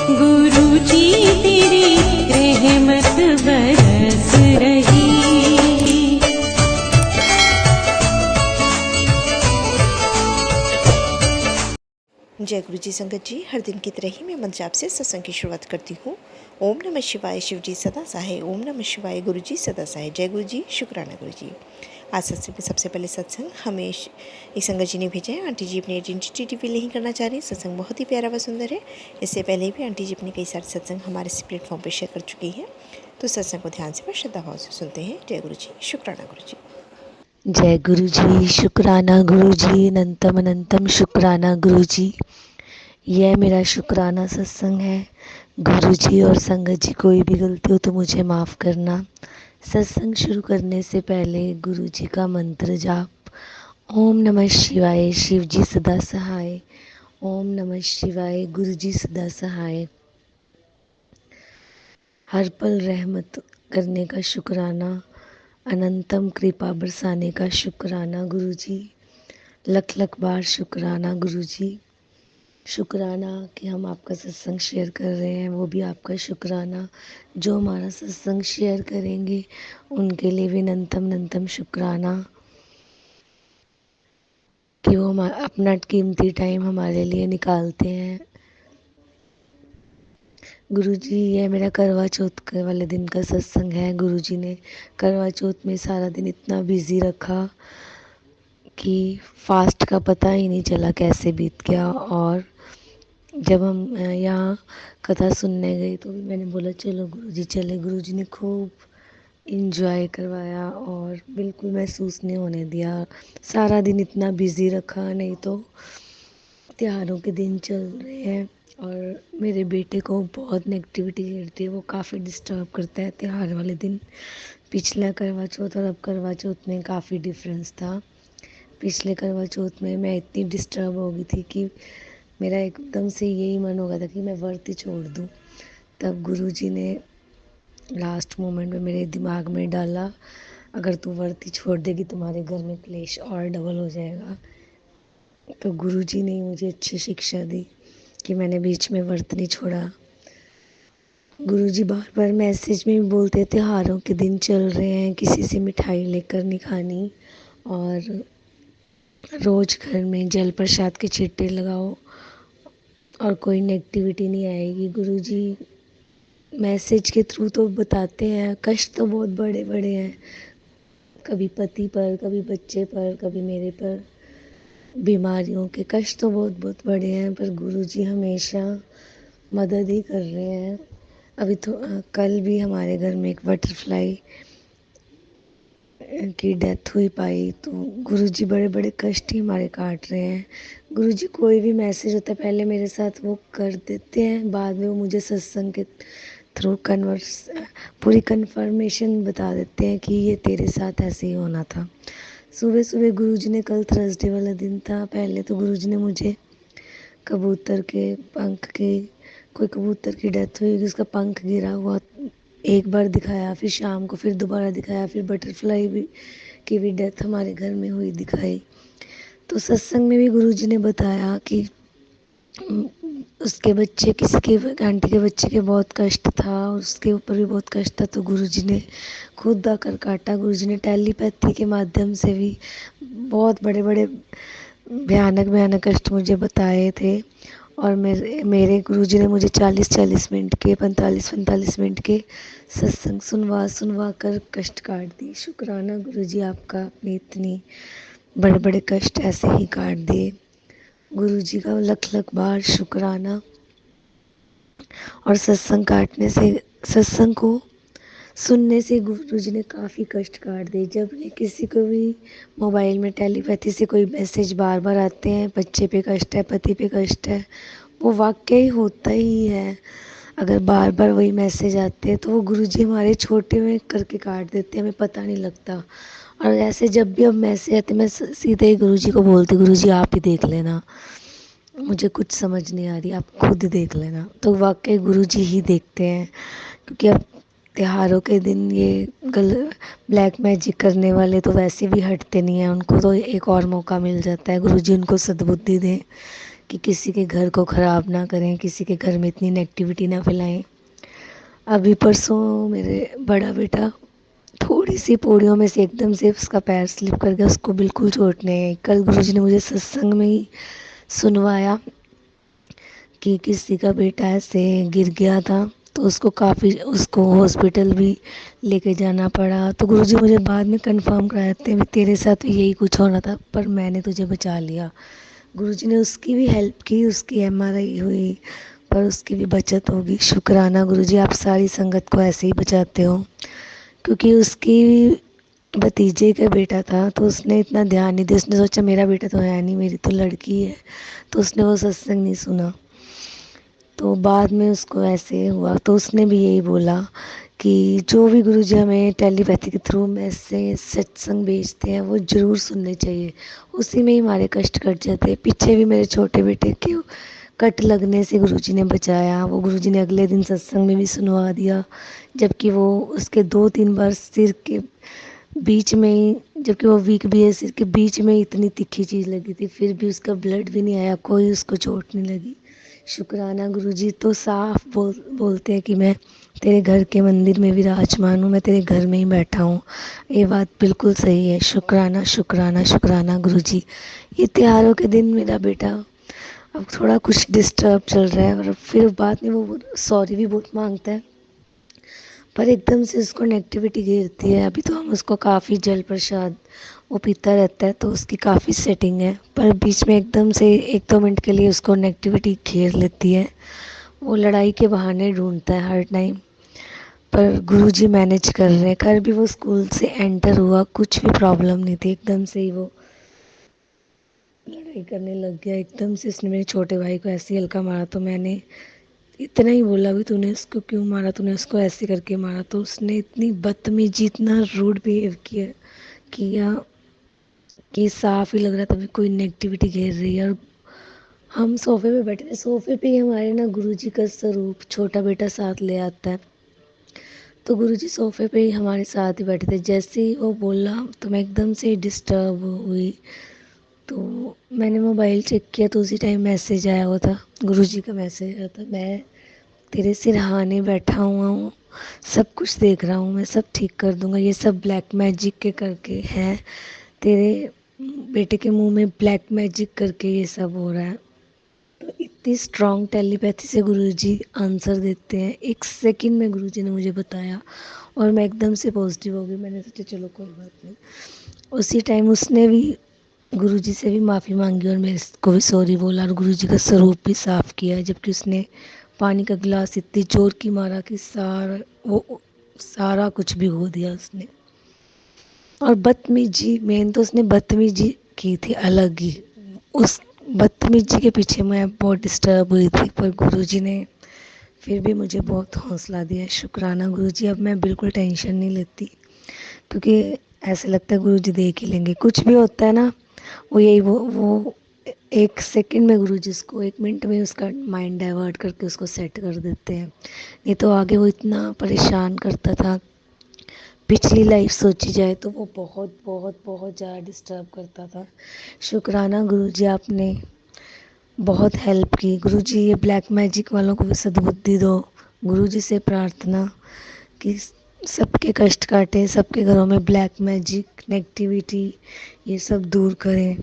गुरु जी तेरी रहमत बरस रही। जय गुरु जी संगत जी, हर दिन की तरह ही मैं मंत्र जाप से सत्संग की शुरुआत करती हूँ। ओम नमः शिवाय, शिव जी सदा सहाय। ओम नमः शिवाय, गुरु जी सदा सहाय। जय गुरु जी, शुक्राना गुरु जी। आज सत्संग में सबसे पहले सत्संग हमें एक संगत जी ने भेजा है। आंटी जी अपनी आइडेंटिटी रिवील नहीं करना चाह रही। सत्संग बहुत ही प्यारा व सुंदर है। इससे पहले भी आंटी जी अपने कई सारे सत्संग हमारे इस प्लेटफॉर्म पर शेयर कर चुकी हैं, तो सत्संग को ध्यान से व श्रद्धा भाव से सुनते हैं। जय गुरु जी, शुक्राना गुरु जी। जय गुरु जी, शुक्राना गुरु जी, अनंतम अनंतम शुक्राना गुरु जी। यह मेरा शुक्राना सत्संग है। गुरु जी और संगत जी, कोई भी गलती हो तो मुझे माफ़ करना। सत्संग शुरू करने से पहले गुरु जी का मंत्र जाप। ओम नमः शिवाय, शिव जी सदा सहाय। ओम नमः शिवाय, गुरु जी सदा सहाय। हर पल रहमत करने का शुक्राना, अनंतम कृपा बरसाने का शुक्राना गुरु जी। लख लख बार शुक्राना गुरु जी। शुक्राना कि हम आपका सत्संग शेयर कर रहे हैं, वो भी आपका शुक्राना। जो हमारा सत्संग शेयर करेंगे उनके लिए भी अनंतम अनंतम शुक्राना कि वो अपना कीमती टाइम हमारे लिए निकालते हैं। गुरुजी, यह मेरा करवा चौथ के वाले दिन का सत्संग है। गुरुजी ने करवा चौथ में सारा दिन इतना बिजी रखा कि फास्ट का पता ही नहीं चला कैसे बीत गया। और जब हम यहाँ कथा सुनने गए तो मैंने बोला चलो गुरुजी चले। गुरुजी ने खूब इंजॉय करवाया और बिल्कुल महसूस नहीं होने दिया। सारा दिन इतना बिजी रखा, नहीं तो त्योहारों के दिन चल रहे हैं और मेरे बेटे को बहुत नेगेटिविटी गिरती है। वो काफ़ी डिस्टर्ब करता है त्योहार वाले दिन। पिछला करवा चौथ और अब करवा चौथ में काफ़ी डिफरेंस था। पिछले करवा चौथ में मैं इतनी डिस्टर्ब हो गई थी कि मेरा एकदम से यही मन हो गया था कि मैं व्रत ही छोड़ दूँ। तब गुरुजी ने लास्ट मोमेंट में मेरे दिमाग में डाला, अगर तू व्रत ही छोड़ देगी तुम्हारे घर में क्लेश और डबल हो जाएगा। तो गुरुजी ने मुझे अच्छी शिक्षा दी कि मैंने बीच में व्रत नहीं छोड़ा। गुरुजी बार बार मैसेज में भी बोलते थे त्योहारों के दिन चल रहे हैं, किसी से मिठाई लेकर नहीं खानी और रोज़ घर में जल प्रसाद के छिट्टे लगाओ और कोई नेगेटिविटी नहीं आएगी। गुरुजी मैसेज के थ्रू तो बताते हैं, कष्ट तो बहुत बड़े बड़े हैं, कभी पति पर, कभी बच्चे पर, कभी मेरे पर। बीमारियों के कष्ट तो बहुत बहुत बड़े हैं, पर गुरुजी हमेशा मदद ही कर रहे हैं। अभी तो कल भी हमारे घर में एक बटरफ्लाई की डेथ हुई पाई। तो गुरुजी बड़े बड़े कष्ट ही हमारे काट रहे हैं। गुरुजी कोई भी मैसेज होता है पहले मेरे साथ वो कर देते हैं, बाद में वो मुझे सत्संग के थ्रू पूरी कन्फर्मेशन बता देते हैं कि ये तेरे साथ ऐसे ही होना था। सुबह सुबह गुरुजी ने, कल थर्सडे वाला दिन था, पहले तो गुरुजी ने मुझे कबूतर के पंख के, कोई कबूतर की डेथ हुई, उसका पंख गिरा हुआ एक बार दिखाया, फिर शाम को फिर दोबारा दिखाया, फिर बटरफ्लाई भी की भी डेथ हमारे घर में हुई दिखाई। तो सत्संग में भी गुरुजी ने बताया कि उसके बच्चे, किसी के आंटी के बच्चे के बहुत कष्ट था, उसके ऊपर भी बहुत कष्ट था। तो गुरुजी ने खुद आकर काटा। गुरुजी ने टेलीपैथी के माध्यम से भी बहुत बड़े बड़े भयानक भयानक कष्ट मुझे बताए थे। और मेरे गुरुजी ने मुझे 40-40 मिनट के, 45-45 मिनट के सत्संग सुनवा सुनवा कर कष्ट काट दिए। शुक्राना गुरुजी आपका, अपने इतनी बड़े बड़े कष्ट ऐसे ही काट दिए। गुरुजी का लख लख बार शुक्राना। और सत्संग काटने से, सत्संग को सुनने से गुरुजी ने काफ़ी कष्ट काट दिए। जब भी किसी को भी मोबाइल में टेलीपैथी से कोई मैसेज बार बार आते हैं, बच्चे पे कष्ट है, पति पे कष्ट है, वो वाकई होता ही है। अगर बार बार वही मैसेज आते हैं तो वो गुरुजी हमारे छोटे में करके काट देते हैं, हमें पता नहीं लगता। और ऐसे जब भी अब मैसेज आते मैं सीधे ही गुरुजी को बोलती, गुरुजी आप ही देख लेना, मुझे कुछ समझ नहीं आ रही, आप खुद देख लेना। तो वाकई गुरुजी ही देखते हैं, क्योंकि अब त्योहारों के दिन ये ब्लैक मैजिक करने वाले तो वैसे भी हटते नहीं हैं, उनको तो एक और मौका मिल जाता है। गुरुजी उनको सद्बुद्धि दें कि किसी के घर को ख़राब ना करें, किसी के घर में इतनी नेगेटिविटी ना फैलाएं। अभी परसों मेरे बड़ा बेटा थोड़ी सी पौड़ियों में से एकदम से उसका पैर स्लिप कर गया, उसको बिल्कुल चोट नहीं आई। कल गुरुजी ने मुझे सत्संग में ही सुनवाया कि किसी का बेटा ऐसे गिर गया था, तो उसको हॉस्पिटल भी लेके जाना पड़ा। तो गुरुजी मुझे बाद में कंफर्म कराए थे भी तेरे साथ भी यही कुछ होना था, पर मैंने तुझे बचा लिया। गुरुजी ने उसकी भी हेल्प की, उसकी एमआरआई हुई, पर उसकी भी बचत होगी। शुक्राना गुरुजी, आप सारी संगत को ऐसे ही बचाते हो। क्योंकि उसकी भतीजे का बेटा था तो उसने इतना ध्यान नहीं दिया, उसने सोचा मेरा बेटा तो है नहीं, मेरी तो लड़की है, तो उसने वो सत्संग नहीं सुना। तो बाद में उसको ऐसे हुआ तो उसने भी यही बोला कि जो भी गुरुजी हमें टेलीपैथी के थ्रू मैसेज सत्संग भेजते हैं वो ज़रूर सुनने चाहिए, उसी में ही हमारे कष्ट कट जाते हैं। पीछे भी मेरे छोटे बेटे के कट लगने से गुरुजी ने बचाया, वो गुरुजी ने अगले दिन सत्संग में भी सुनवा दिया, जबकि वो उसके 2-3 बार सिर के बीच में ही, जबकि वो वीक भी है, सिर के बीच में इतनी तिखी चीज़ लगी थी, फिर भी उसका ब्लड भी नहीं आया, कोई उसको चोट नहीं लगी। शुक्राना गुरुजी, तो साफ बोलते हैं कि मैं तेरे घर के मंदिर में विराजमान हूँ, मैं तेरे घर में ही बैठा हूँ। ये बात बिल्कुल सही है। शुक्राना शुक्राना शुक्राना गुरुजी। ये त्योहारों के दिन मेरा बेटा अब थोड़ा कुछ डिस्टर्ब चल रहा है, और फिर बाद में वो सॉरी भी बहुत मांगता है, पर एकदम से उसको नेगेटिविटी घेरती है। अभी तो हम उसको काफ़ी जल प्रसाद वो पीता रहता है, तो उसकी काफ़ी सेटिंग है, पर बीच में एकदम से 1-2 मिनट के लिए उसको नेगेटिविटी घेर लेती है। वो लड़ाई के बहाने ढूंढता है हर टाइम, पर गुरुजी मैनेज कर रहे हैं। कल भी वो स्कूल से एंटर हुआ, कुछ भी प्रॉब्लम नहीं थी, एकदम से ही वो लड़ाई करने लग गया। एकदम से उसने मेरे छोटे भाई को ऐसे ही हल्का मारा, तो मैंने इतना ही बोला भी तूने उसको क्यों मारा, तूने उसको ऐसे करके मारा। तो उसने इतनी बदतमीजी, इतना रूड बिहेव किया कि साफ ही लग रहा था भी कोई नेगेटिविटी घेर रही है। और हम सोफे पे बैठे थे, सोफे पे ही हमारे ना गुरुजी का स्वरूप छोटा बेटा साथ ले आता है, तो गुरुजी सोफे पे ही हमारे साथ ही बैठे थे। जैसे ही वो बोला तो मैं एकदम से डिस्टर्ब हुई, तो मैंने मोबाइल चेक किया तो उसी टाइम मैसेज आया हुआ था, गुरुजी का मैसेज आया था, मैं तेरे सिरहाने बैठा हुआ हूँ, सब कुछ देख रहा हूँ, मैं सब ठीक कर दूंगा, ये सब ब्लैक मैजिक के करके है, तेरे बेटे के मुंह में ब्लैक मैजिक करके ये सब हो रहा है। तो इतनी स्ट्रॉन्ग टेलीपैथी से गुरुजी आंसर देते हैं, 1 सेकंड में गुरुजी ने मुझे बताया, और मैं एकदम से पॉजिटिव हो गई। मैंने सोचा चलो कोई बात नहीं। उसी टाइम उसने भी गुरुजी से भी माफ़ी मांगी और मेरे को भी सॉरी बोला, और गुरुजी का स्वरूप भी साफ किया, जबकि उसने पानी का गिलास इतनी जोर की मारा कि सारा कुछ भिगो दिया उसने। और बदतमीजी, मेन तो उसने बदतमीजी की थी अलग ही, उस बदतमीजी के पीछे मैं बहुत डिस्टर्ब हुई थी, पर गुरुजी ने फिर भी मुझे बहुत हौसला दिया। शुक्राना गुरुजी, अब मैं बिल्कुल टेंशन नहीं लेती, क्योंकि ऐसे लगता है गुरुजी देख ही लेंगे, कुछ भी होता है ना, वो 1 सेकंड में गुरुजी उसको 1 मिनट में उसका माइंड डाइवर्ट करके उसको सेट कर देते हैं। नहीं तो आगे वो इतना परेशान करता था, पिछली लाइफ सोची जाए तो वो बहुत बहुत बहुत ज़्यादा डिस्टर्ब करता था। शुक्राना गुरुजी, आपने बहुत हेल्प की। गुरुजी, ये ब्लैक मैजिक वालों को भी सद्बुद्धि दो। गुरुजी से प्रार्थना कि सबके कष्ट काटे, सबके घरों में ब्लैक मैजिक नेगेटिविटी ये सब दूर करें,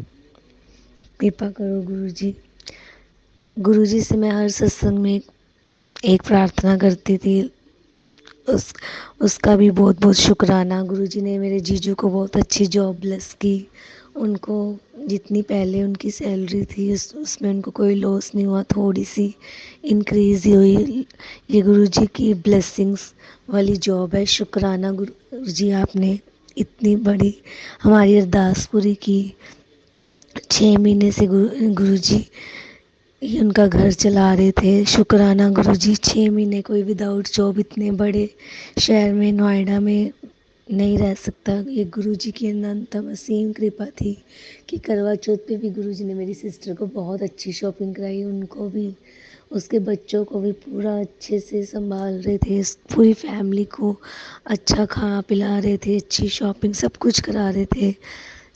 कृपा करो गुरुजी। गुरुजी से मैं हर सत्संग में एक प्रार्थना करती थी, उस उसका भी बहुत बहुत शुक्राना। गुरुजी ने मेरे जीजू को बहुत अच्छी जॉब ब्लेस की, उनको जितनी पहले उनकी सैलरी थी उसमें उनको कोई लॉस नहीं हुआ, थोड़ी सी इंक्रीज ही हुई। ये गुरुजी की ब्लेसिंग्स वाली जॉब है। शुक्राना गुरुजी, आपने इतनी बड़ी हमारी अरदास पूरी की। 6 महीने से गुरुजी ये उनका घर चला रहे थे। शुक्राना गुरुजी, 6 महीने कोई विदाउट जॉब इतने बड़े शहर में नोएडा में नहीं रह सकता। ये गुरुजी की अनंतम असीम कृपा थी कि करवा चौथ पे भी गुरुजी ने मेरी सिस्टर को बहुत अच्छी शॉपिंग कराई, उनको भी उसके बच्चों को भी पूरा अच्छे से संभाल रहे थे, पूरी फैमिली को अच्छा खा पिला रहे थे, अच्छी शॉपिंग सब कुछ करा रहे थे,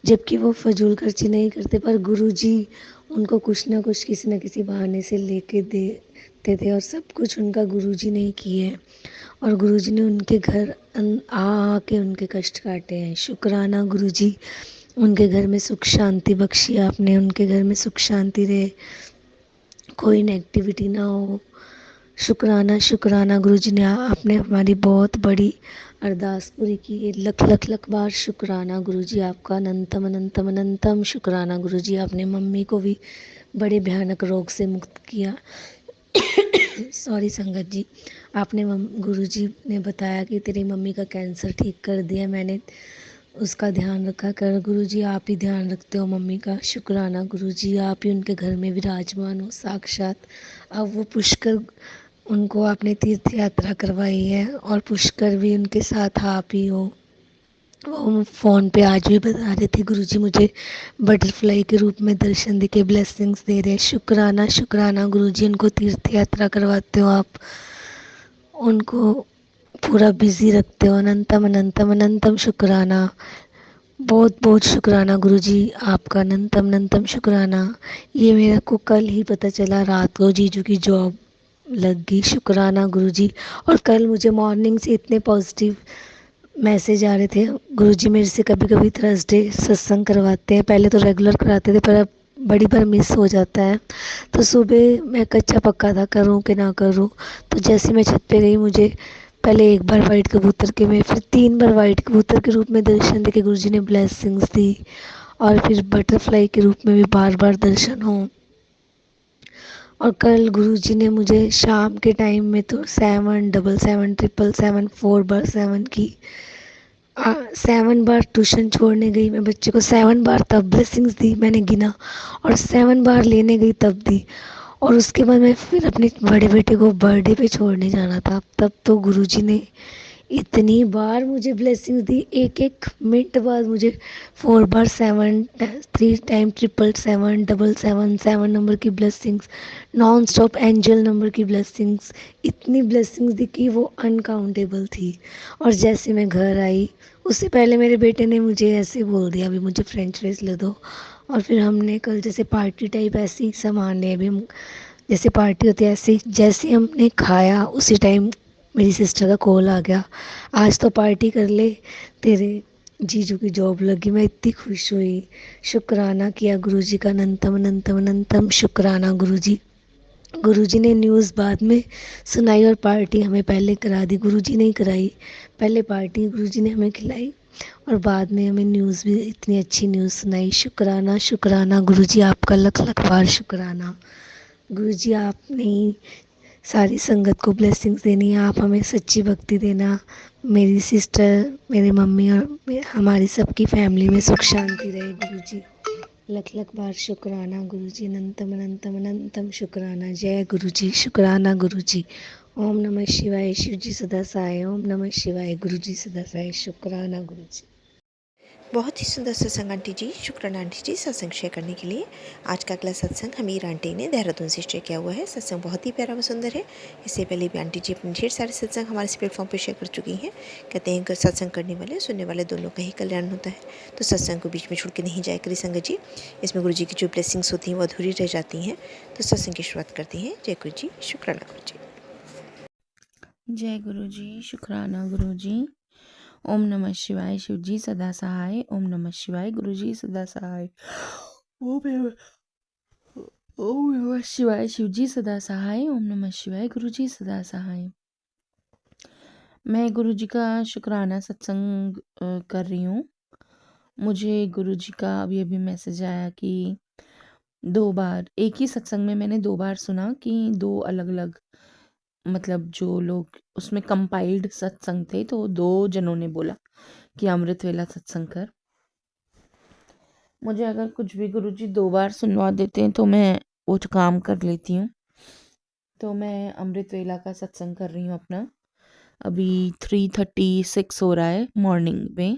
जबकि वो फजूल खर्ची नहीं करते, पर गुरुजी उनको कुछ ना कुछ किसी न किसी बहाने से लेके देते थे और सब कुछ उनका गुरुजी ने ही किए हैं और गुरुजी ने उनके घर आ के उनके कष्ट काटे हैं। शुक्राना गुरुजी, उनके घर में सुख शांति बख्शी आपने, उनके घर में सुख शांति रहे, कोई नेगेटिविटी ना हो। शुक्राना शुक्राना गुरुजी ने आपने हमारी बहुत बड़ी अरदास पूरी की है। लख लख लख बार शुक्राना गुरुजी आपका, अनंतम अनंतम अनंतम शुक्राना गुरुजी। आपने मम्मी को भी बड़े भयानक रोग से मुक्त किया। सॉरी संगत जी, आपने गुरुजी ने बताया कि तेरी मम्मी का कैंसर ठीक कर दिया। मैंने उसका ध्यान रखा कर। गुरुजी आप ही ध्यान रखते हो मम्मी का। शुक्राना गुरुजी, आप ही उनके घर में विराजमान हो साक्षात। अब वो पुष्कर, उनको आपने तीर्थ यात्रा करवाई है और पुष्कर भी उनके साथ आप ही हो। वो फ़ोन पे आज भी बता रहे थे गुरुजी मुझे बटरफ्लाई के रूप में दर्शन देके ब्लेसिंग्स दे रहे हैं। शुक्राना शुक्राना गुरुजी, उनको तीर्थ यात्रा करवाते हो आप, उनको पूरा बिजी रखते हो। अनंतम अनंतम अनंतम शुक्राना, बहुत बहुत शुक्राना गुरुजी आपका, अनंतम अनंतम शुक्राना। ये मेरे को कल ही पता चला रात को, जीजू की जॉब लग गई। शुक्राना गुरुजी। और कल मुझे मॉर्निंग से इतने पॉजिटिव मैसेज आ रहे थे। गुरुजी मेरे से कभी कभी थर्सडे सत्संग करवाते हैं, पहले तो रेगुलर कराते थे पर अब बड़ी बार मिस हो जाता है। तो सुबह मैं कच्चा पक्का था करूँ कि ना करूँ। तो जैसे मैं छत पे गई, मुझे पहले एक बार वाइट कबूतर के में, फिर 3 बार वाइट कबूतर के रूप में दर्शन देके गुरुजी ने ब्लेसिंग्स दी और फिर बटरफ्लाई के रूप में भी बार बार दर्शन हो। और कल गुरुजी ने मुझे शाम के टाइम में तो 7 7 7 7 7 4 बार 7 की 7 बार ट्यूशन छोड़ने गई मैं बच्चे को, 7 बार तब ब्लेसिंग्स दी मैंने गिना, और 7 बार लेने गई तब दी। और उसके बाद मैं फिर अपने बड़े बेटे को बर्थडे पे छोड़ने जाना था, तब तो गुरुजी ने इतनी बार मुझे ब्लेसिंग्स दी। एक एक मिनट बाद मुझे 4 बार 7, 3 टाइम 777 नंबर की blessings, non stop angel number की ब्लेसिंग्स, इतनी ब्लेसिंग्स दी कि वो अनकाउंटेबल थी। और जैसे मैं घर आई, उससे पहले मेरे बेटे ने मुझे ऐसे बोल दिया अभी मुझे फ्रेंच फ्राइज ले दो। और फिर हमने कल जैसे पार्टी टाइप ऐसे ही सामान है, अभी जैसे पार्टी होती है ऐसे ही, जैसे हमने खाया उसी टाइम मेरी सिस्टर का कॉल आ गया, आज तो पार्टी कर ले, तेरे जीजू की जॉब लगी। मैं इतनी खुश हुई, शुक्राना किया गुरुजी का, अनंतम अनंतम अनंतम शुक्राना गुरुजी। गुरुजी ने न्यूज़ बाद में सुनाई और पार्टी हमें पहले करा दी। गुरुजी ने ही कराई, पहले पार्टी गुरुजी ने हमें खिलाई और बाद में हमें न्यूज़ भी, इतनी अच्छी न्यूज़ सुनाई। शुक्राना शुक्राना गुरुजी आपका, लख लख बार शुक्राना। गुरुजी आपने ही सारी संगत को ब्लेसिंग्स देनी है, आप हमें सच्ची भक्ति देना। मेरी सिस्टर, मेरे मम्मी और हमारी सबकी फैमिली में सुख शांति रहे गुरुजी। लख लख बार शुक्राना गुरुजी, अनंतम अनंतम अनंतम शुक्राना। जय गुरुजी, शुक्राना गुरुजी। ओम नमः शिवाय, शिव जी सदा सहाय। ओम नमः शिवाय, गुरुजी सदा सहाय। शुक्राना गुरुजी। बहुत ही सुंदर सत्संग आंटी जी, शुक्राना आंटी जी सत्संग शेयर करने के लिए। आज का अगला सत्संग हमीर आंटी ने देहरादून से शेयर किया हुआ है। सत्संग बहुत ही प्यारा व सुंदर है। इससे पहले भी आंटी जी अपने ढेर सारे सत्संग हमारे इस प्लेटफॉर्म पर शेयर कर चुकी हैं। कहते हैं कि सत्संग करने वाले सुनने वाले दोनों का ही कल्याण होता है, तो सत्संग को बीच में छोड़ के नहीं जाया करिए संगत जी। इसमें गुरु जी की जो ब्लेसिंग्स होती हैं वो अधूरी रह जाती हैं। तो सत्संग की शुरुआत करती हैं। जय गुरु जी, शुक्राना गुरु जी। जय गुरु जी, शुक्राना गुरु जी। ओम नमः शिवाय, शिव जी सदा सहाय। ओम नमः शिवाय, गुरु जी सदा सहाय। ओम नमः शिवाय, शिव जी सदा सहाय। ओम नमः शिवाय, गुरु जी सदा सहाय। मैं गुरु जी का शुक्राना सत्संग कर रही हूँ। मुझे गुरु जी का अभी अभी मैसेज आया कि 2 बार, एक ही सत्संग में मैंने 2 बार सुना कि 2 अलग अलग, मतलब जो लोग उसमें कंपाइल्ड सत्संग थे, तो 2 जनों ने बोला कि अमृत वेला सत्संग कर। मुझे अगर कुछ भी गुरुजी 2 बार सुनवा देते हैं तो मैं वो काम कर लेती हूँ। तो मैं अमृत वेला का सत्संग कर रही हूँ अपना। अभी 3:36 हो रहा है मॉर्निंग में।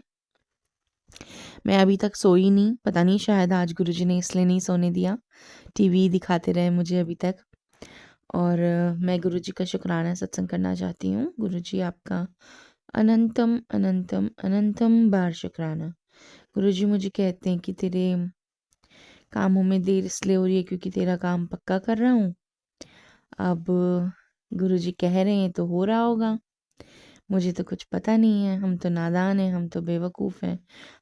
मैं अभी तक सोई नहीं, पता नहीं शायद आज गुरुजी ने इसलिए नहीं सोने दिया, टीवी दिखाते रहे मुझे अभी तक। और मैं गुरुजी का शुक्राना सत्संग करना चाहती हूँ। गुरुजी आपका अनंतम अनंतम अनंतम बार शुक्राना। गुरुजी मुझे कहते हैं कि तेरे कामों में देर इसलिए हो रही है क्योंकि तेरा काम पक्का कर रहा हूँ। अब गुरुजी कह रहे हैं तो हो रहा होगा। मुझे तो कुछ पता नहीं है, हम तो नादान हैं, हम तो बेवकूफ़ हैं।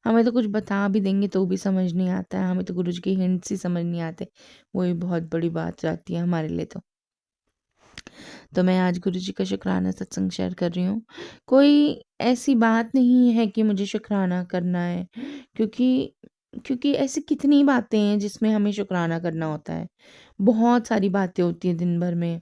हमें तो कुछ बता भी देंगे तो भी समझ नहीं आता है, हमें तो गुरुजी के हिंट्स ही समझ नहीं आते। वही बहुत बड़ी बात जाती है हमारे लिए तो। तो मैं आज गुरुजी का शुक्राना सत्संग शेयर कर रही हूँ। कोई ऐसी बात नहीं है कि मुझे शुक्राना करना है, क्योंकि क्योंकि ऐसी कितनी बातें हैं जिसमें हमें शुक्राना करना होता है। बहुत सारी बातें होती हैं दिन भर में।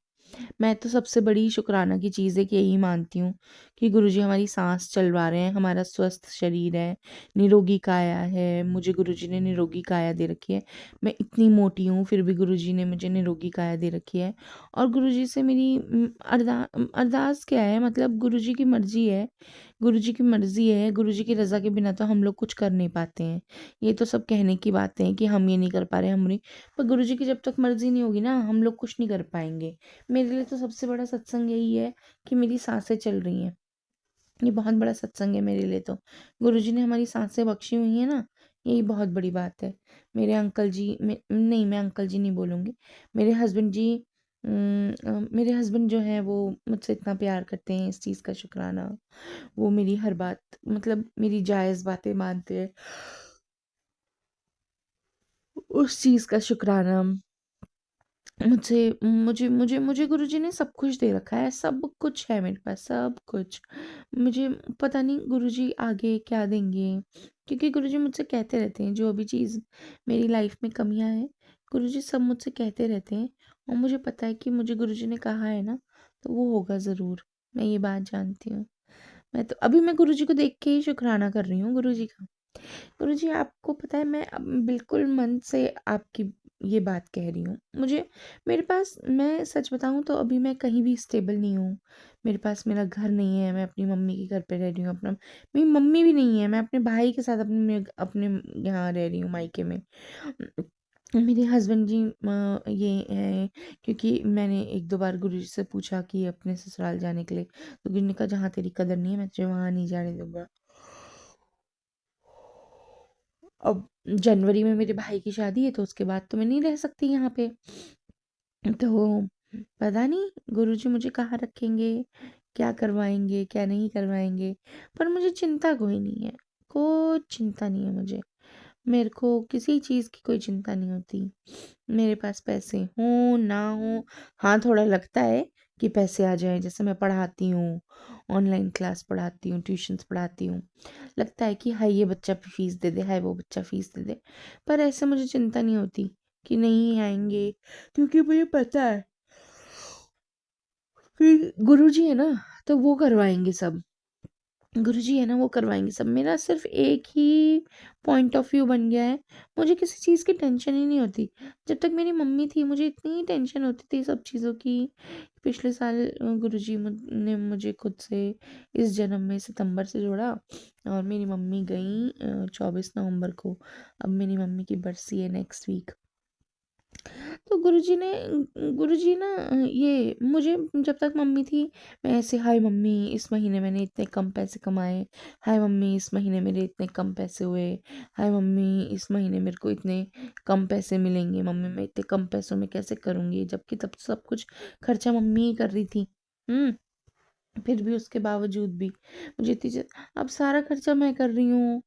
मैं तो सबसे बड़ी शुक्राना की चीज़ एक यही मानती हूँ कि गुरुजी हमारी सांस चलवा रहे हैं, हमारा स्वस्थ शरीर है, निरोगी काया है। मुझे गुरुजी ने निरोगी काया दे रखी है। मैं इतनी मोटी हूँ फिर भी गुरुजी ने मुझे निरोगी काया दे रखी है। और गुरुजी से मेरी अरदास क्या है, मतलब गुरुजी की मर्ज़ी है। गुरुजी की मर्ज़ी है, गुरुजी की रज़ा के बिना तो हम लोग कुछ कर नहीं पाते हैं। ये तो सब कहने की बातें हैं कि हम ये नहीं कर पा रहे, हम नहीं, पर गुरुजी की जब तक मर्ज़ी नहीं होगी ना, हम लोग कुछ नहीं कर पाएँगे। मेरे लिए तो सबसे बड़ा सत्संग यही है कि मेरी सांसें चल रही हैं। ये बहुत बड़ा सत्संग है मेरे लिए तो। गुरुजी ने हमारी सांसें बख्शी हुई हैं ना, यही बहुत बड़ी बात है। मेरे अंकल जी नहीं, मैं अंकल जी नहीं बोलूँगी। मेरे हस्बैंड जी, मेरे हस्बैंड जो हैं वो मुझसे इतना प्यार करते हैं, इस चीज़ का शुक्राना। वो मेरी हर बात, मतलब मेरी जायज़ बातें मानते हैं, उस चीज़ का शुक्राना। मुझसे मुझे मुझे मुझे गुरुजी ने सब कुछ दे रखा है, सब कुछ है मेरे पास, सब कुछ। मुझे पता नहीं गुरुजी आगे क्या देंगे, क्योंकि गुरुजी मुझसे कहते रहते हैं जो भी चीज़ मेरी लाइफ में कमियां हैं, गुरुजी सब मुझसे कहते रहते हैं। और मुझे पता है कि मुझे गुरुजी ने कहा है ना, तो वो होगा ज़रूर। मैं ये बात जानती हूँ। मैं तो अभी मैं गुरुजी को देख के ही शुक्राना कर रही हूँ गुरुजी का। गुरुजी आपको पता है, मैं अब बिल्कुल मन से आपकी ये बात कह रही हूँ। मुझे, मेरे पास, मैं सच बताऊँ तो अभी मैं कहीं भी स्टेबल नहीं हूँ। मेरे पास मेरा घर नहीं है, मैं अपनी मम्मी के घर पे रह रही हूँ। अपना, मेरी मम्मी भी नहीं है, मैं अपने भाई के साथ अपने अपने यहाँ रह रही हूँ, मायके में। मेरे हस्बैंड जी ये हैं, क्योंकि मैंने 1-2 बार गुरुजी से पूछा कि अपने ससुराल जाने के लिए, तो गुरुजी ने कहा जहाँ तेरी कदर नहीं है मैं तुझे वहाँ नहीं जाने दूँगा। अब जनवरी में मेरे भाई की शादी है तो उसके बाद तो मैं नहीं रह सकती यहाँ पे। तो पता नहीं गुरुजी मुझे कहाँ रखेंगे, क्या करवाएँगे, क्या नहीं करवाएँगे। पर मुझे चिंता कोई नहीं है, कोई चिंता नहीं है मुझे। मेरे को किसी चीज़ की कोई चिंता नहीं होती। मेरे पास पैसे हों, ना हों, हाँ, थोड़ा लगता है कि पैसे आ जाएँ, जैसे मैं पढ़ाती हूँ, ऑनलाइन क्लास पढ़ाती हूँ, ट्यूशन्स पढ़ाती हूँ। लगता है कि हाय ये बच्चा फ़ीस दे दे, हाय वो बच्चा फ़ीस दे दे। पर ऐसे मुझे चिंता नहीं होती कि नहीं आएँगे, क्योंकि मुझे पता है कि गुरुजी है ना, तो वो करवाएँगे सब। गुरुजी है ना, वो करवाएँगे सब। मेरा सिर्फ़ एक ही पॉइंट ऑफ व्यू बन गया है, मुझे किसी चीज़ की टेंशन ही नहीं होती। जब तक मेरी मम्मी थी मुझे इतनी टेंशन होती थी सब चीज़ों की। पिछले साल गुरुजी ने मुझे खुद से इस जन्म में सितंबर से जोड़ा, और मेरी मम्मी गईं 24 नवंबर को। अब मेरी मम्मी की बरसी है नेक्स्ट वीक। तो गुरुजी ना, ये मुझे, जब तक मम्मी थी मैं ऐसे, हाय मम्मी इस महीने मैंने इतने कम पैसे कमाए, हाय मम्मी इस महीने मेरे इतने कम पैसे हुए, हाय मम्मी इस महीने मेरे को इतने कम पैसे मिलेंगे, मम्मी मैं इतने कम पैसों में कैसे करूँगी, जबकि तब सब कुछ खर्चा मम्मी ही कर रही थी। फिर भी उसके बावजूद भी मुझे इतनी अब सारा खर्चा मैं कर रही हूँ,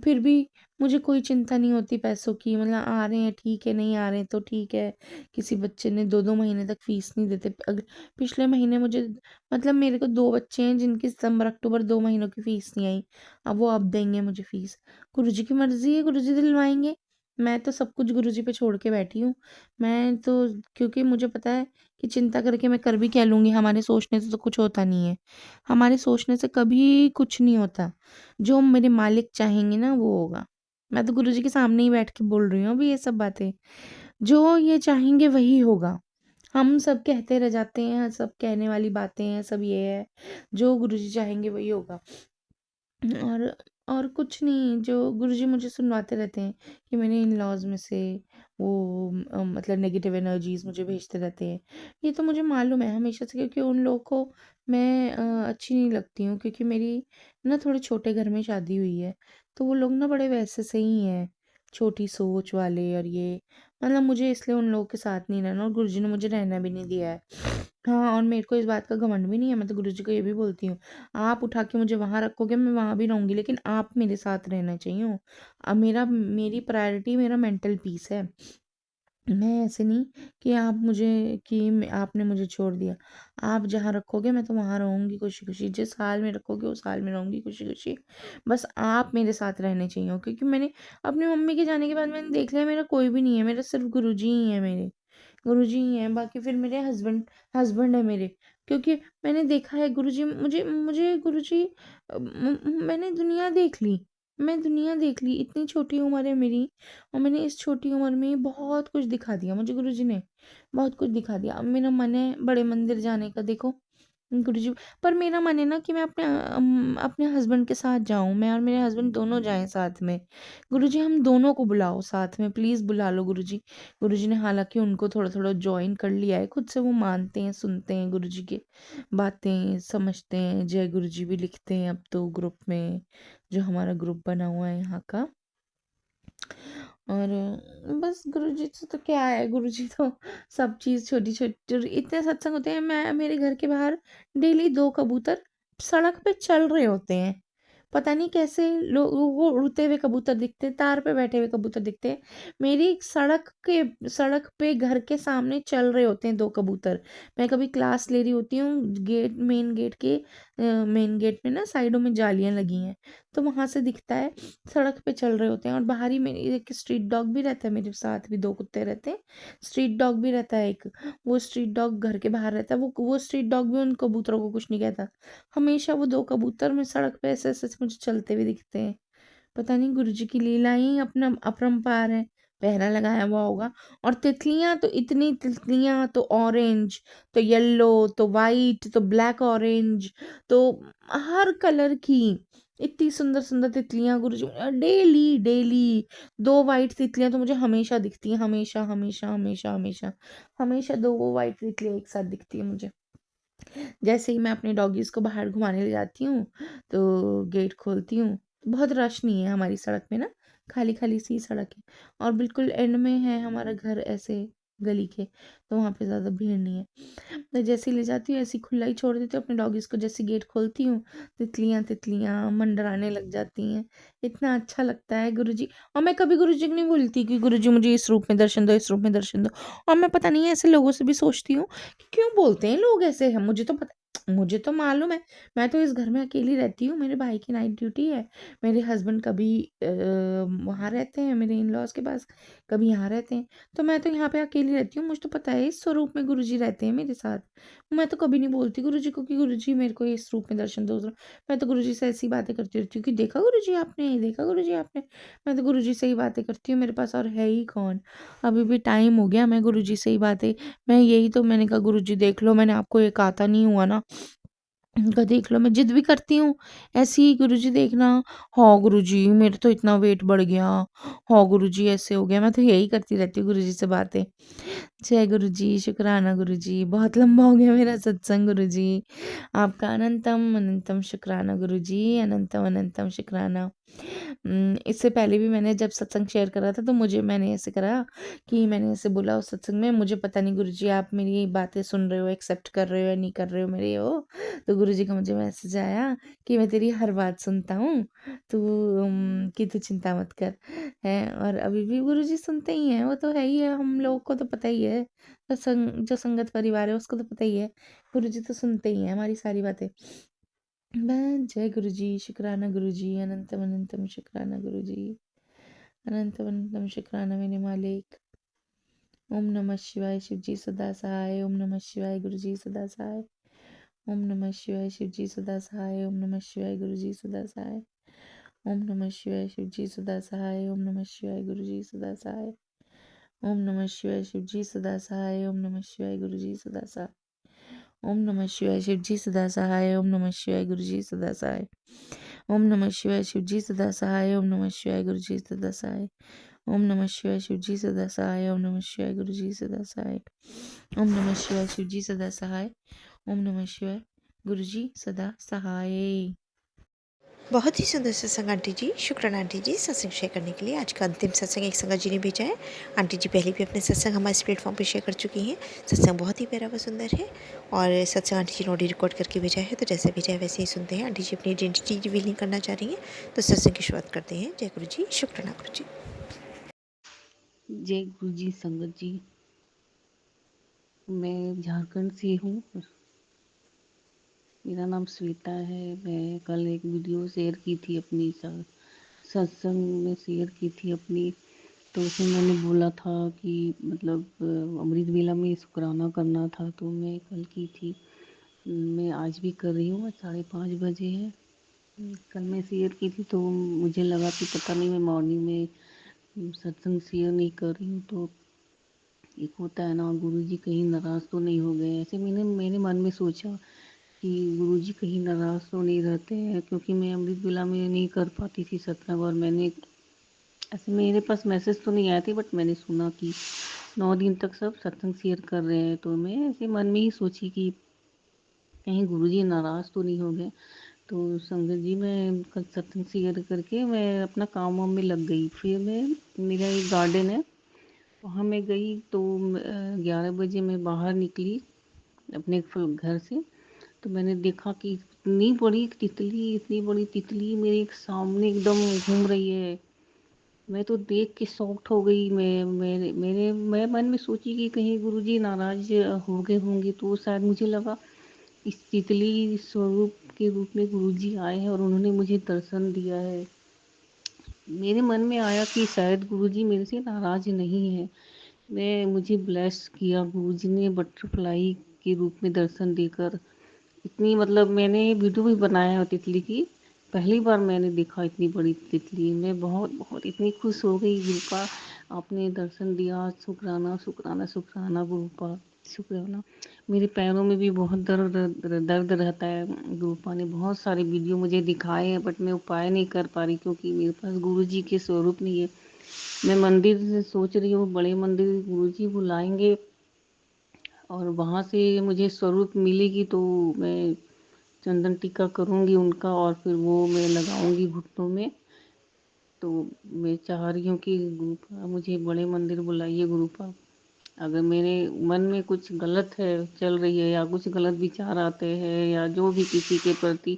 फिर भी मुझे कोई चिंता नहीं होती पैसों की। मतलब आ रहे हैं ठीक है, नहीं आ रहे हैं तो ठीक है। किसी बच्चे ने 2-2 महीने तक फीस नहीं देते। अगर पिछले महीने मुझे, मतलब मेरे को 2 बच्चे हैं जिनकी सितंबर अक्टूबर 2 महीनों की फीस नहीं आई। अब वो अब देंगे मुझे फीस। गुरुजी की मर्जी है, गुरुजी दिलवाएंगे। मैं तो सब कुछ गुरुजी पे छोड़ के बैठी हूँ। मैं तो, क्योंकि मुझे पता है कि चिंता करके मैं कर भी क्या लूँगी, हमारे सोचने से तो कुछ होता नहीं है। हमारे सोचने से कभी कुछ नहीं होता। जो मेरे मालिक चाहेंगे ना वो होगा। मैं तो गुरुजी के सामने ही बैठ के बोल रही हूँ अभी ये सब बातें। जो ये चाहेंगे वही होगा। हम सब कहते रह जाते हैं, सब कहने वाली बातें हैं, सब ये है। जो गुरुजी चाहेंगे वही होगा। और और कुछ नहीं, जो गुरुजी मुझे सुनवाते रहते हैं कि मेरे इन-लॉज़ में से वो मतलब नेगेटिव एनर्जीज़ मुझे भेजते रहते हैं। ये तो मुझे मालूम है हमेशा से, क्योंकि उन लोगों को मैं अच्छी नहीं लगती हूँ, क्योंकि मेरी ना थोड़े छोटे घर में शादी हुई है। तो वो लोग ना बड़े वैसे से ही हैं। छोटी सोच वाले और ये, मतलब मुझे इसलिए उन लोगों के साथ नहीं रहना, और गुरुजी ने मुझे रहना भी नहीं दिया है। हाँ, और मेरे को इस बात का घमंड भी नहीं है, मैं तो गुरुजी को ये भी बोलती हूँ, आप उठा के मुझे वहाँ रखोगे मैं वहाँ भी रहूँगी, लेकिन आप मेरे साथ रहना चाहिए हो। अब मेरी प्रायोरिटी मेरा मेंटल पीस है। मैं ऐसे नहीं कि आपने मुझे छोड़ दिया। आप जहाँ रखोगे मैं तो वहाँ रहूँगी खुशी-खुशी, जिस हाल में रखोगे उस हाल में रहूँगी खुशी-खुशी। बस आप मेरे साथ रहने चाहिए हो, क्योंकि मैंने अपनी मम्मी के जाने के बाद मैंने देख लिया मेरा कोई भी नहीं है, मेरा सिर्फ़ गुरुजी ही है मेरे। गुरुजी ही हैं, बाकी फिर मेरे हस्बैंड है मेरे। क्योंकि मैंने देखा है गुरुजी मुझे मुझे गुरुजी मैंने दुनिया देख ली। मैं दुनिया देख ली, इतनी छोटी उम्र है मेरी, और मैंने इस छोटी उम्र में बहुत कुछ दिखा दिया मुझे गुरुजी ने, बहुत कुछ दिखा दिया। अब मेरा मन है बड़े मंदिर जाने का, देखो गुरुजी, पर मेरा मन है ना कि मैं अपने हस्बैंड के साथ जाऊँ, मैं और मेरे हस्बैंड दोनों जाएँ साथ में। गुरुजी हम दोनों को बुलाओ साथ में, प्लीज़ बुला लो गुरुजी। गुरुजी ने हालाँकि उनको थोड़ा-थोड़ा जॉइन कर लिया है, खुद से वो मानते हैं, सुनते हैं गुरुजी की बातें, समझते हैं। जय गुरुजी भी लिखते हैं अब तो ग्रुप में, जो हमारा ग्रुप बना हुआ है यहाँ का। और बस गुरुजी से तो क्या है, गुरुजी तो सब चीज़ छोटी-छोटी, इतने सत्संग होते हैं, मेरे घर के बाहर डेली 2 कबूतर सड़क पे चल रहे होते हैं। पता नहीं कैसे लोगों को उड़ते हुए कबूतर दिखते हैं, तार पे बैठे हुए कबूतर दिखते हैं। मेरी सड़क पे घर के सामने चल रहे होते हैं 2 कबूतर। मैं कभी क्लास ले रही होती हूँ, मेन गेट में ना साइडों में जालियाँ लगी हैं, तो वहाँ से दिखता है, सड़क पे चल रहे होते हैं। और बाहर ही मेरी एक स्ट्रीट डॉग भी रहता है, मेरे साथ भी 2 कुत्ते रहते हैं। स्ट्रीट डॉग भी रहता है एक, वो स्ट्रीट डॉग घर के बाहर रहता है, वो स्ट्रीट डॉग भी उन कबूतरों को कुछ नहीं कहता। हमेशा वो 2 कबूतर में सड़क पे ऐसे-ऐसे मुझे चलते हुए दिखते हैं। पता नहीं गुरुजी की लीला ही अपना अपरंपार है, पहरा लगाया हुआ होगा। और तितलियाँ तो इतनी तितलियाँ, तो ऑरेंज, तो येलो, तो व्हाइट, तो ब्लैक ऑरेंज, तो हर कलर की इतनी सुंदर-सुंदर तितलियाँ गुरुजी डेली 2 व्हाइट तितलियाँ तो मुझे हमेशा दिखती हैं, हमेशा, हमेशा, हमेशा, हमेशा। हमेशा 2 व्हाइट तितलियाँ एक साथ दिखती हैं मुझे। जैसे ही मैं अपने डॉगीज़ को बाहर घुमाने ले जाती हूँ, तो गेट खोलती हूँ, बहुत रश नहीं है हमारी सड़क में ना, खाली-खाली सी सड़क है, और बिल्कुल एंड में है हमारा घर ऐसे गली के, तो वहाँ पे ज़्यादा भीड़ नहीं है। मैं जैसे ही ले जाती हूँ ऐसे ही खुला ही छोड़ देती हूँ अपने डॉगीज़ को, जैसे गेट खोलती हूँ, तितलियाँ मंडराने लग जाती हैं। इतना अच्छा लगता है गुरुजी। और मैं कभी गुरुजी को नहीं बोलती कि गुरुजी मुझे इस रूप में दर्शन दो, इस रूप में दर्शन दो। और मैं पता नहीं ऐसे लोगों से भी सोचती हूँ कि क्यों बोलते हैं लोग ऐसे हैं, मुझे तो मालूम है, मैं तो इस घर में अकेली रहती हूँ, मेरे भाई की नाइट ड्यूटी है, मेरे हस्बैंड कभी वहाँ रहते हैं मेरे इन-लॉज़ के पास, कभी यहाँ रहते हैं, तो मैं तो यहाँ पे अकेली रहती हूँ, मुझे तो पता है इस स्वरूप में गुरुजी रहते हैं मेरे साथ। मैं तो कभी नहीं बोलती गुरुजी को कि गुरुजी मेरे को इस रूप में दर्शन दो, मैं तो गुरुजी से ऐसी बातें करती रहती हूँ कि देखा गुरुजी आपने, देखा गुरुजी आपने। मैं तो गुरुजी से ही बातें करती हूँ, मेरे पास और है ही कौन। अभी भी टाइम हो गया, मैं गुरुजी से ही बातें, मैंने कहा गुरुजी देख लो, मैंने आपको ये कहा था नहीं हुआ ना, उनका देख लो, मैं जिद भी करती हूँ, ऐसे ही गुरुजी देखना, हाँ गुरुजी मेरा तो इतना वेट बढ़ गया, हाँ गुरुजी ऐसे हो गया, मैं तो यही करती रहती हूँ गुरुजी से बातें। जय गुरुजी, शुक्राना गुरुजी, बहुत लंबा हो गया मेरा सत्संग गुरुजी, आपका अनंतम अनंतम शुक्राना गुरुजी, अनंतम अनंतम शुक्राना। इससे पहले भी मैंने जब सत्संग शेयर करा था, तो मैंने ऐसे करा कि मैंने ऐसे बोला उस सत्संग में, मुझे पता नहीं गुरुजी आप मेरी बातें सुन रहे हो, एक्सेप्ट कर रहे हो या नहीं कर रहे हो मेरे वो। तो गुरुजी का मुझे मैसेज आया कि मैं तेरी हर बात सुनता हूँ, तू कि तू चिंता मत कर, है। और अभी भी गुरुजी सुनते ही हैं, वो तो है ही है, हम लोगों को तो पता ही है, जो संगत परिवार है उसको तो पता ही है, गुरुजी तो सुनते ही हैं हमारी सारी बातें। मैं जय गुरुजी, शुक्राना गुरुजी, अनंतम अनंतम शुक्राना गुरुजी, अनंतम अनंतम शुक्राना मेरे मालिक। ओम नमः शिवाय, शिव जी सदा सहाय। ओम नमः शिवाय, गुरु जी सदा सहाय। ओम नमः शिवाय, शिव जी सदा सहाय। ओम नमः शिवाय, गुरु जी सदा सहाय। ओम नमः शिवाय, शिव जी सदा सहाय। ओम नमः शिवाय, गुरु जी सदा सहाय। ओम नमः शिवाय, शिव जी सदा सहाय। ओम नमः शिवाय, गुरु जी सदा सहाय। ओम नमः शिवाय, शिव जी सदा सहाय। ओम नमः शिवाय, गुरु जी सदा सहाय। ओम नमः शिवाय, शिव जी सदा सहाय। ओम नमः शिवाय, गुरु जी सदा सहाय। ओम नमः शिवाय, शिव जी सदा सहाय। ओम नमः शिवाय, गुरु जी सदा सहाय। ओम नमः शिवाय, शिव जी सदा सहाय। ओम नमः शिवाय, गुरु जी सदा सहाय। बहुत ही सुंदर सत्संग आंटी जी, शुक्राना आंटी जी सत्संग शेयर करने के लिए। आज का अंतिम सत्संग एक संगत जी ने भेजा है। आंटी जी पहले भी अपने सत्संग हमारे इस प्लेटफॉर्म पे शेयर कर चुकी हैं। सत्संग बहुत ही प्यारा व सुंदर है और सत्संग आंटी जी ने ऑडियो रिकॉर्ड करके भेजा है, तो जैसे भेजा है वैसे ही सुनते हैं। आंटी जी अपनी आइडेंटिटी रिवीलिंग करना चाह रही हैं, तो सत्संग की शुरुआत करते हैं। जय गुरु जी, शुक्राना गुरु जी। जय गुरु जी संगत जी। मैं झारखंड से हूँ। मेरा नाम श्वेता है। मैं कल एक वीडियो शेयर की थी अपनी सत्संग में शेयर की थी अपनी, तो उसमें मैंने बोला था कि मतलब अमृत वेला में शुक्राना करना था, तो मैं कल की थी। मैं आज भी कर रही हूँ। 5:30 बजे है। कल मैं शेयर की थी तो मुझे लगा कि पता नहीं मैं मॉर्निंग में सत्संग शेयर नहीं कर रही हूँ, तो एक होता है ना, गुरुजी कहीं नाराज़ तो नहीं हो गए, ऐसे मैंने मन में सोचा कि गुरुजी कहीं नाराज़ तो नहीं रहते हैं, क्योंकि मैं अमृत वेला में नहीं कर पाती थी सत्संग। और मैंने ऐसे मेरे पास मैसेज तो नहीं आए थे, बट मैंने सुना कि 9 दिन तक सब सत्संग शेयर कर रहे हैं, तो मैं ऐसे मन में ही सोची कि कहीं गुरुजी नाराज़ तो नहीं हो गए। तो संगत जी, मैं कल सत्संग शेयर करके मैं अपना काम वाम में लग गई। फिर मेरा एक गार्डन है, वहाँ मैं गई तो 11 बजे मैं बाहर निकली अपने घर से, तो मैंने देखा कि इतनी बड़ी तितली मेरे एक सामने एकदम घूम रही है। मैं तो देख के शॉक्ड हो गई। मैं मन में सोची कि कहीं गुरुजी नाराज हो गए होंगे, तो शायद मुझे लगा इस तितली स्वरूप के रूप में गुरुजी आए हैं और उन्होंने मुझे दर्शन दिया है। मेरे मन में आया कि शायद गुरुजी मेरे से नाराज नहीं है। मुझे ब्लेस किया गुरुजी ने बटरफ्लाई के रूप में दर्शन देकर। इतनी मतलब मैंने वीडियो भी बनाया है तितली की। पहली बार मैंने देखा इतनी बड़ी तितली। मैं बहुत बहुत इतनी खुश हो गई। गुरुपा, आपने दर्शन दिया। शुक्राना शुक्राना शुक्राना गुरुपा, शुक्राना। मेरे पैरों में भी बहुत दर्द रहता है। गुरुपा ने बहुत सारे वीडियो मुझे दिखाए हैं, बट मैं उपाय नहीं कर पा रही, क्योंकि मेरे पास गुरुजी के स्वरूप नहीं है। मैं मंदिर से सोच रही हूँ, बड़े मंदिर गुरुजी बुलाएंगे और वहाँ से मुझे स्वरूप मिलेगी, तो मैं चंदन टीका करूँगी उनका और फिर वो मैं लगाऊँगी घुटनों में। तो मैं चाह रही हूँ कि गुरुपा मुझे बड़े मंदिर बुलाइए। गुरुपा, अगर मेरे मन में कुछ गलत है चल रही है, या कुछ गलत विचार आते हैं, या जो भी किसी के प्रति,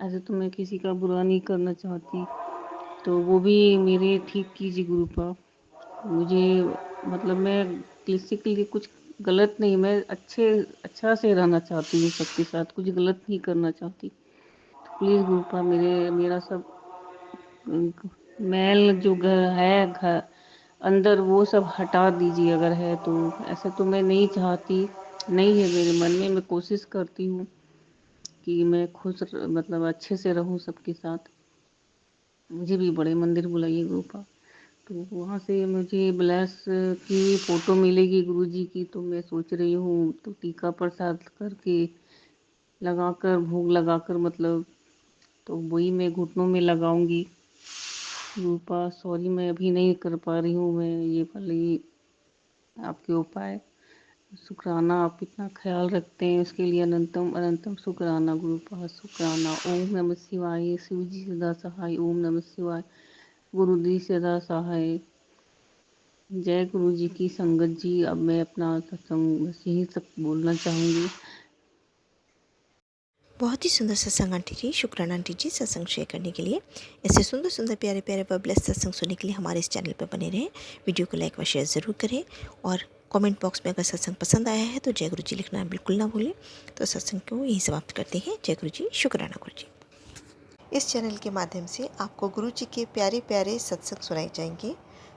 ऐसे तो मैं किसी का बुरा नहीं करना चाहती, तो वो भी मेरे ठीक कीजिए गुरुपा। मुझे मतलब मैं किसी के लिए कुछ गलत नहीं, मैं अच्छा से रहना चाहती हूँ सबके साथ, कुछ गलत नहीं करना चाहती। प्लीज़ गुरुपा मेरा सब मैल जो घर अंदर वो सब हटा दीजिए, अगर है तो। ऐसे तो मैं नहीं चाहती, नहीं है मेरे मन में। मैं कोशिश करती हूँ कि मैं मतलब अच्छे से रहूँ सबके साथ। मुझे भी बड़े मंदिर बुलाइए गुरुपा। तो वहाँ से मुझे ब्लेस की फ़ोटो मिलेगी गुरुजी की, तो मैं सोच रही हूँ तो टीका प्रसाद करके लगाकर, भोग लगाकर मतलब, तो वही मैं घुटनों में लगाऊंगी। रूपा, सॉरी मैं अभी नहीं कर पा रही हूँ मैं ये वाली आपके उपाय। शुक्राना, आप इतना ख्याल रखते हैं, उसके लिए अनंतम अनंतम शुक्राना गुरुपा, शुक्राना। ओम नमः शिवाय। शिव जी सदा सहाय। ओम नमः शिवाय। गुरु जी सदा सहाय। जय गुरु जी की संगत जी। अब मैं अपना सत्संग बस यही सब बोलना चाहूँगी। बहुत ही सुंदर सत्संग आंटी जी, शुक्राना आंटी जी सत्संग शेयर करने के लिए। ऐसे सुंदर सुंदर प्यारे प्यारे व ब्लेस सत्संग सुनने के लिए हमारे इस चैनल पर बने रहें। वीडियो को लाइक व शेयर ज़रूर करें और कमेंट बॉक्स में अगर सत्संग पसंद आया है तो जय गुरु जी लिखना बिल्कुल ना भूलें। तो सत्संग को यहीं समाप्त करते हैं। जय गुरु जी, शुक्राना गुरु जी। इस चैनल के माध्यम से आपको गुरु जी के प्यारे प्यारे सत्संग सुनाए जाएंगे।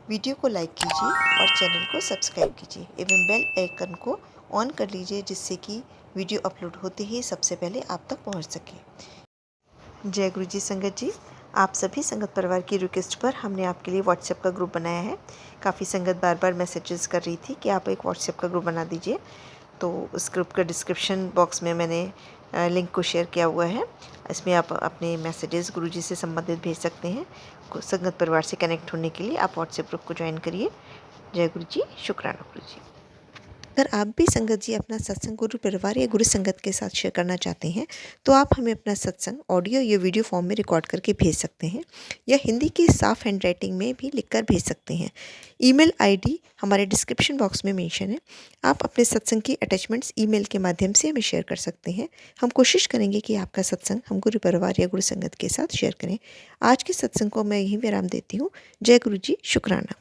वीडियो को लाइक कीजिए और चैनल को सब्सक्राइब कीजिए एवं बेल आइकन को ऑन कर लीजिए, जिससे कि वीडियो अपलोड होते ही सबसे पहले आप तक पहुंच सके। जय गुरु जी संगत जी, आप सभी संगत परिवार की रिक्वेस्ट पर हमने आपके लिए व्हाट्सएप का ग्रुप बनाया है। काफ़ी संगत बार बार मैसेजेस कर रही थी कि आप एक व्हाट्सएप का ग्रुप बना दीजिए, तो उस ग्रुप का डिस्क्रिप्शन बॉक्स में मैंने लिंक को शेयर किया हुआ है। इसमें आप अपने मैसेजेस गुरुजी से संबंधित भेज सकते हैं। संगत परिवार से कनेक्ट होने के लिए आप व्हाट्सएप ग्रुप को ज्वाइन करिए। जय गुरु जी, शुक्राना गुरु जी। अगर आप भी संगत जी अपना सत्संग गुरु परिवार या गुरु संगत के साथ शेयर करना चाहते हैं तो आप हमें अपना सत्संग ऑडियो या वीडियो फॉर्म में रिकॉर्ड करके भेज सकते हैं या हिंदी की साफ हैंड राइटिंग में भी लिखकर भेज सकते हैं। ईमेल आईडी हमारे डिस्क्रिप्शन बॉक्स में मेंशन है। आप अपने सत्संग की अटैचमेंट्स ईमेल के माध्यम से हमें शेयर कर सकते हैं। हम कोशिश करेंगे कि आपका सत्संग हम गुरु परिवार या गुरु संगत के साथ शेयर करें। आज के सत्संग को मैं यहीं विराम देती हूँ। जय गुरु जी, शुक्राना।